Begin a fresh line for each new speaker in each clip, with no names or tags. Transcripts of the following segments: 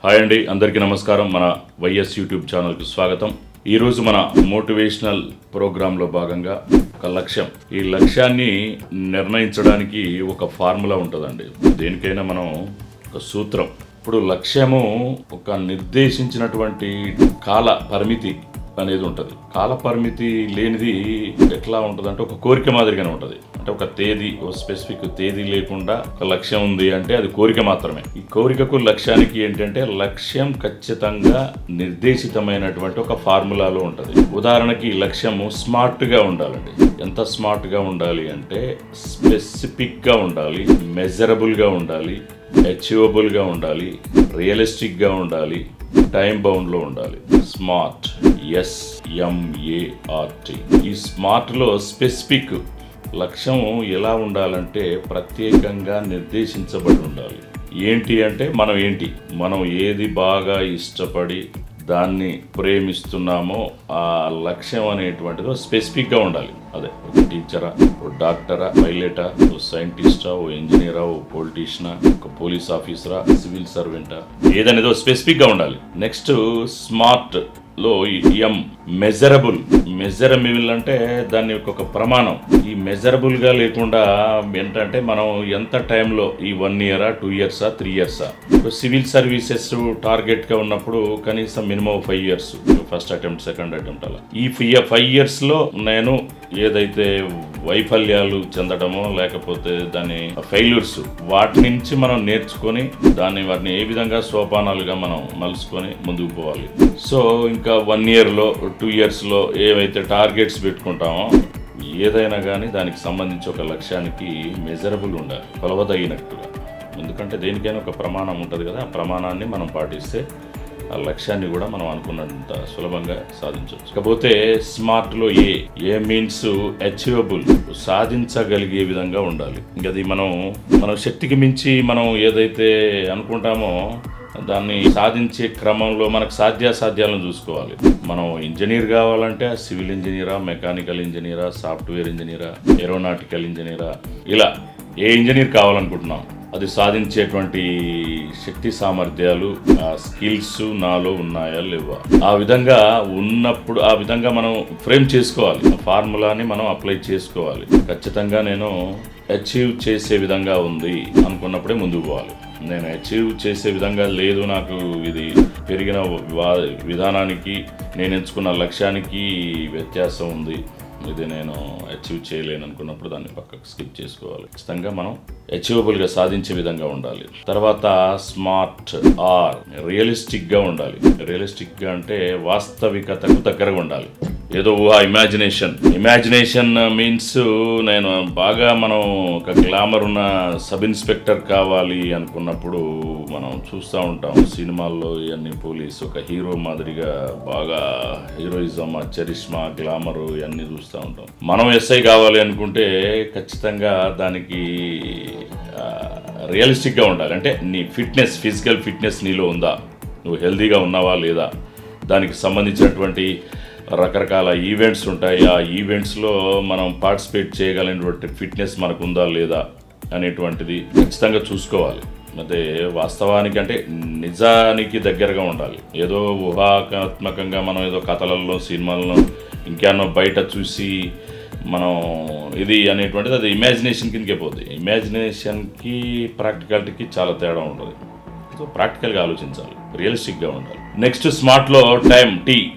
Hi అండి, అందరికీ నమస్కారం. మన వైఎస్ యూట్యూబ్ ఛానల్కి స్వాగతం. ఈరోజు మన మోటివేషనల్ ప్రోగ్రాంలో భాగంగా ఒక లక్ష్యం, ఈ లక్ష్యాన్ని నిర్ణయించడానికి ఒక ఫార్ములా ఉంటుందండి. దేనికైనా మనం ఒక సూత్రం. ఇప్పుడు లక్ష్యము ఒక నిర్దేశించినటువంటి కాల పరిమితి అనేది ఉంటుంది. కాల పరిమితి లేనిది ఎట్లా ఉంటుంది అంటే ఒక కోరిక మాదిరిగానే ఉంటుంది. అంటే ఒక తేదీ, ఒక స్పెసిఫిక్ తేదీ లేకుండా ఒక లక్ష్యం ఉంది అంటే అది కోరిక మాత్రమే. ఈ కోరికకు లక్ష్యానికి ఏంటంటే లక్ష్యం ఖచ్చితంగా నిర్దేశితమైనటువంటి ఒక ఫార్ములాలో ఉంటుంది. ఉదాహరణకి లక్ష్యము స్మార్ట్గా ఉండాలండి. ఎంత స్మార్ట్గా ఉండాలి అంటే స్పెసిఫిక్గా ఉండాలి, మెజరబుల్గా ఉండాలి, అచీవబుల్గా ఉండాలి, రియలిస్టిక్గా ఉండాలి, టైం బౌండ్లో ఉండాలి. Smart, SMART. ఈ స్మార్ట్లో స్పెసిఫిక్ లక్ష్యం ఎలా ఉండాలంటే ప్రత్యేకంగా నిర్దేశించబడి ఉండాలి. ఏంటి అంటే మనం ఏది బాగా ఇష్టపడి దాన్ని ప్రేమిస్తున్నామో ఆ లక్ష్యం అనేటువంటిది స్పెసిఫిక్గా ఉండాలి. అదే ఒక టీచరా, ఓ డాక్టరా, పైలటా, ఓ సైంటిస్టా, ఓ ఇంజనీరా, ఓ పొలిటీషియనా, ఒక పోలీస్ ఆఫీసరా, సివిల్ సర్వెంటా, ఏదనేదో స్పెసిఫిక్గా ఉండాలి. నెక్స్ట్ స్మార్ట్ లో మెజరబుల్ అంటే దాన్ని ఒక ప్రమాణం. ఈ మెజరబుల్ గా లేకుండా ఏంటంటే మనం ఎంత టైంలో, ఈ 1 year, 2 years, 3 years. Civil services target గా ఉన్నప్పుడు కనీసం minimum 5 years, first attempt, second attempt, అలా ఈ 5 years లో నేను ఏదైతే వైఫల్యాలు చెందడమో లేకపోతే దాని ఫెయిల్యూర్స్ వాటి నుంచి మనం నేర్చుకొని వాటిని ఏ విధంగా సోపానాలుగా మనం మలుసుకొని ముందుకు పోవాలి. సో ఇంకా 1 yearలో 2 yearsలో ఏవైతే టార్గెట్స్ పెట్టుకుంటామో ఏదైనా కానీ దానికి సంబంధించి ఒక లక్ష్యానికి మెజరబుల్ ఉండాలి, కొలవదగినట్టుగా. ఎందుకంటే దేనికైనా ఒక ప్రమాణం ఉంటుంది కదా, ఆ ప్రమాణాన్ని మనం పాటిస్తే ఆ లక్ష్యాన్ని కూడా మనం అనుకున్నంత సులభంగా సాధించవచ్చు. కాకపోతే స్మార్ట్లో ఏ మీన్స్ అచీవబుల్, సాధించగలిగే విధంగా ఉండాలి. ఇంకా అది మనం శక్తికి మించి మనం ఏదైతే అనుకుంటామో దాన్ని సాధించే క్రమంలో మనకు సాధ్యాసాధ్యాలను చూసుకోవాలి. మనం ఇంజనీర్ కావాలంటే సివిల్ ఇంజనీరా, మెకానికల్ ఇంజనీరా, సాఫ్ట్వేర్ ఇంజనీరా, ఏరోనాటికల్ ఇంజనీరా, ఇలా ఏ ఇంజనీర్ కావాలనుకుంటున్నాం అది సాధించేటువంటి శక్తి సామర్థ్యాలు, స్కిల్స్ నాలో ఉన్నాయా లేవా, ఆ విధంగా ఉన్నప్పుడు ఆ విధంగా మనం ఫ్రేమ్ చేసుకోవాలి. ఆ ఫార్ములాని మనం అప్లై చేసుకోవాలి. ఖచ్చితంగా నేను అచీవ్ చేసే విధంగా ఉంది అనుకున్నప్పుడే ముందుకు పోవాలి. నేను అచీవ్ చేసే విధంగా లేదు, నాకు ఇది పెరిగిన విధానానికి నేను ఎంచుకున్న లక్ష్యానికి వ్యత్యాసం ఉంది, ఇది నేను అచీవ్ చేయలేను అనుకున్నప్పుడు దాన్ని పక్కకు స్కిప్ చేసుకోవాలి. ఖచ్చితంగా మనం అచీవబుల్గా సాధించే విధంగా ఉండాలి. తర్వాత స్మార్ట్ రియలిస్టిక్గా ఉండాలి. రియలిస్టిక్గా అంటే వాస్తవికతకు దగ్గరగా ఉండాలి. ఏదో ఇమాజినేషన్ మీన్స్ మనం ఒక గ్లామర్ ఉన్న సబ్ ఇన్స్పెక్టర్ కావాలి అనుకున్నప్పుడు మనం చూస్తూ ఉంటాం సినిమాల్లో ఇవన్నీ. పోలీస్ ఒక హీరో మాదిరిగా బాగా హీరోయిజం, చరిష్మా, గ్లామర్ ఇవన్నీ చూస్తూ ఉంటాం. మనం SI కావాలి అనుకుంటే ఖచ్చితంగా దానికి రియలిస్టిక్గా ఉండాలి. అంటే నీ ఫిజికల్ ఫిట్నెస్ నీలో ఉందా, నువ్వు హెల్తీగా ఉన్నావా లేదా, దానికి సంబంధించినటువంటి రకరకాల ఈవెంట్స్ ఉంటాయి. ఆ ఈవెంట్స్లో మనం పార్టిసిపేట్ చేయగలిగినటువంటి ఫిట్నెస్ మనకు ఉందా లేదా అనేటువంటిది ఖచ్చితంగా చూసుకోవాలి. అదే వాస్తవానికి అంటే నిజానికి దగ్గరగా ఉండాలి. ఏదో ఊహాత్మకంగా మనం ఏదో కథలలో, సినిమాలలో ఇంకేమో బయట చూసి మనం ఇది అనేటువంటిది అది ఇమాజినేషన్ కిందకే పోతుంది. ఇమాజినేషన్కి ప్రాక్టికాలిటీకి చాలా తేడా ఉంటుంది. సో ప్రాక్టికల్గా ఆలోచించాలి, రియలిస్టిక్గా ఉండాలి. నెక్స్ట్ స్మార్ట్లో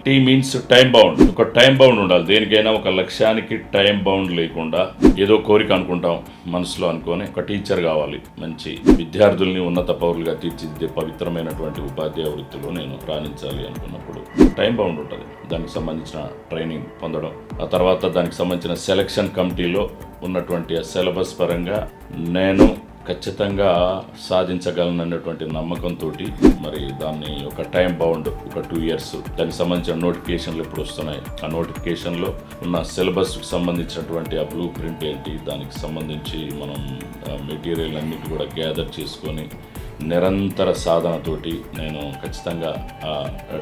టీ మీన్స్ టైం బౌండ్. ఒక టైం బౌండ్ ఉండాలి. దేనికైనా ఒక లక్ష్యానికి టైం బౌండ్ లేకుండా ఏదో కోరిక అనుకుంటాం మనసులో అనుకొని, ఒక టీచర్ కావాలి, మంచి విద్యార్థుల్ని ఉన్నత పౌరులుగా తీర్చిదిద్దే పవిత్రమైనటువంటి ఉపాధ్యాయ వృత్తిలో నేను రాణించాలి అనుకున్నప్పుడు టైం బౌండ్ ఉంటుంది. దానికి సంబంధించిన ట్రైనింగ్ పొందడం, ఆ తర్వాత దానికి సంబంధించిన సెలక్షన్ కమిటీలో ఉన్నటువంటి సిలబస్ పరంగా నేను ఖచ్చితంగా సాధించగలనన్నటువంటి నమ్మకంతో మరి దాన్ని ఒక టైం బౌండ్, ఒక 2 years, దానికి సంబంధించిన నోటిఫికేషన్లు ఎప్పుడు వస్తున్నాయి, ఆ నోటిఫికేషన్లో ఉన్న సిలబస్కి సంబంధించినటువంటి ఆ బ్లూ ప్రింట్ ఏంటి, దానికి సంబంధించి మనం మెటీరియల్ అన్నిటి కూడా గ్యాదర్ చేసుకొని నిరంతర సాధనతోటి నేను ఖచ్చితంగా ఆ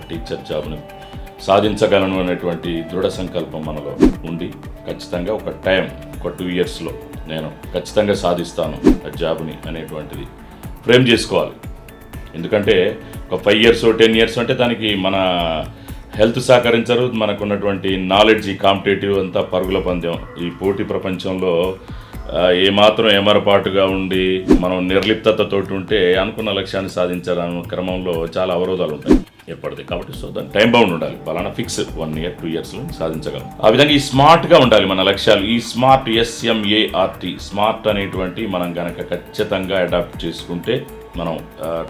టీచర్ జాబ్ని సాధించగలను అనేటువంటి దృఢ సంకల్పం మనలో ఉండి ఖచ్చితంగా ఒక 2 yearsలో నేను ఖచ్చితంగా సాధిస్తాను ఆ జాబ్ని అనేటువంటిది ఫ్రేమ్ చేసుకోవాలి. ఎందుకంటే ఒక 5 years 10 years అంటే దానికి మన హెల్త్ సహకరించరు, మనకున్నటువంటి నాలెడ్జ్, ఈ కాంపిటేటివ్ అంతా పరుగుల పందెం. ఈ పోటీ ప్రపంచంలో ఏమాత్రం ఏమరపాటుగా ఉండి మనం నిర్లిప్తతతోటి ఉంటే అనుకున్న లక్ష్యాన్ని సాధించాలన్న క్రమంలో చాలా అవరోధాలు ఉంటాయి ఎప్పటిది. కాబట్టి సో దాని టైం బౌండ్ ఉండాలి, పలానా ఫిక్స్ 1 year 2 yearsలో సాధించగలం. ఆ విధంగా ఈ స్మార్ట్గా ఉండాలి మన లక్ష్యాలు. ఈ స్మార్ట్ SMART స్మార్ట్ అనేటువంటి మనం కనుక ఖచ్చితంగా అడాప్ట్ చేసుకుంటే మనం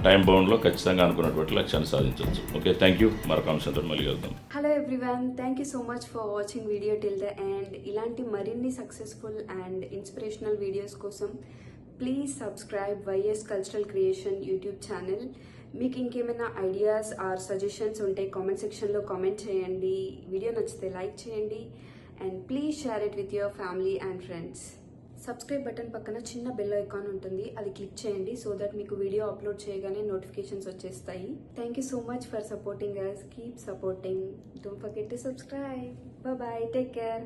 టైం బౌండ్లో ఖచ్చితంగా అనుకున్నటువంటి లక్ష్యాన్ని సాధించవచ్చు. Okay, thank you. మరొక అంశంతో మళ్ళీ కలుద్దాం.
Hello everyone, thank you so much for watching video till the end. ఇలాంటి మరిన్ని సక్సెస్ఫుల్ అండ్ ఇన్స్పిరేషనల్ వీడియోస్ కోసం please subscribe YS cultural creation YouTube channel. మీకు ఇంకేమైనా ఐడియాస్ ఆర్ సజెషన్స్ ఉంటే కామెంట్ సెక్షన్లో కామెంట్ చేయండి. వీడియో నచ్చితే లైక్ చేయండి and please share it with your family and friends. Subscribe button పక్కన చిన్న బెల్ ఐకాన్ ఉంటుంది, అది క్లిక్ చేయండి సో దట్ మీకు వీడియో అప్లోడ్ చేయగానే నోటిఫికేషన్స్ వచ్చేస్తాయి. Thank you so much for supporting us. Keep supporting. Don't forget to subscribe. Bye, take care.